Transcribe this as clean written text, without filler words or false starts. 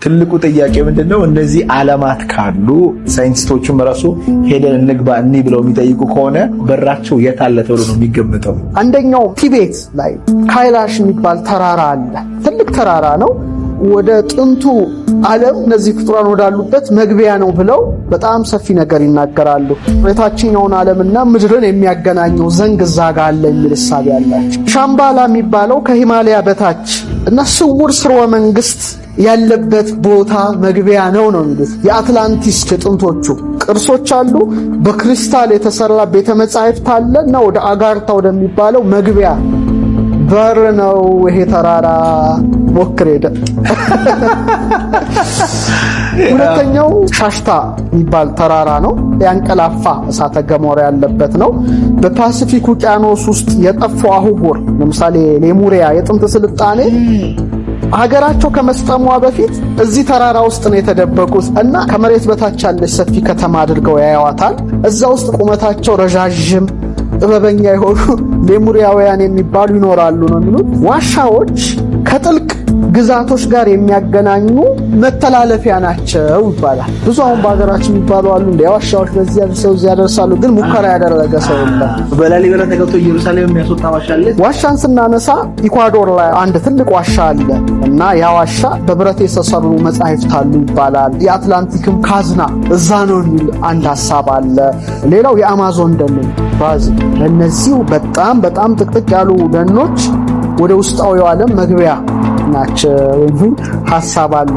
ትልቁ ጥያቄ ምንድነው? እነዚህ ዓለማት ካሉ ሳይንቲስቶቹም ራሱ ሄደን እንግባ እኒ ብለው የሚጠይቁ ከሆነ በራቸው የት አለ ተብሎ ነው የሚገመተው? አንደኛው ቲቤት ላይ ካይላሽ የሚባል ተራራ አለ። ትልቅ ተራራ ነው። ወደ ጥንቱ ዓለም እነዚህ ፍጡራን ወዳሉበት መግቢያ ነው ብለው በጣም ሰፊ ነገር ይናገራሉ። የታችኛውን ዓለምና ምድርን የሚያገናኘው ዘንግ እዛ ጋር አለ የሚል እሳቤ አላቸው። ሻምባላ የሚባለው ከሂማሊያ በታች እና ስውር ስርወ መንግስት ያለበት ቦታ መግቢያ ነው የሚሉት። የአትላንቲስ የጥንቶቹ ቅርሶች አሉ። በክሪስታል የተሰራ ቤተ መጻሕፍት አለ እና ወደ አጋርታ ወደሚባለው መግቢያ በር ነው ይሄ ተራራ። ሞክር ሄደ። ሁለተኛው ሻሽታ የሚባል ተራራ ነው። ያንቀላፋ እሳተ ገሞራ ያለበት ነው። በፓሲፊክ ውቅያኖስ ውስጥ የጠፋው አህጉር ለምሳሌ ሌሙሪያ የጥንት ስልጣኔ ሀገራቸው ከመስጠሟ በፊት እዚህ ተራራ ውስጥ ነው የተደበቁት እና ከመሬት በታች ያለች ሰፊ ከተማ አድርገው ያያዋታል። እዛ ውስጥ ቁመታቸው ረዣዥም ጥበበኛ የሆኑ ሌሙሪያውያን የሚባሉ ይኖራሉ ነው የሚሉት። ዋሻዎች ከጥልቅ ግዛቶች ጋር የሚያገናኙ መተላለፊያ ናቸው ይባላል። ብዙ አሁን በሀገራችን የሚባሉ አሉ እንደ ዋሻዎች በዚህ ያደርሰው እዚህ ያደርሳሉ፣ ግን ሙከራ ያደረገ ሰው የለም። በላሊበላ ተገብቶ ኢየሩሳሌም የሚያስወጣ ዋሻ አለ። ዋሻን ስናነሳ ኢኳዶር ላይ አንድ ትልቅ ዋሻ አለ እና ያ ዋሻ በብረት የተሰሩ መጻሕፍት አሉ ይባላል። የአትላንቲክም ካዝና እዛ ነው የሚል አንድ ሐሳብ አለ። ሌላው የአማዞን ደን ብራዚል። እነዚህ በጣም ጥቅጥቅ ያሉ ደኖች ወደ ውስጣዊው ዓለም መግቢያ ናቸው የሚል ሐሳብ አለ።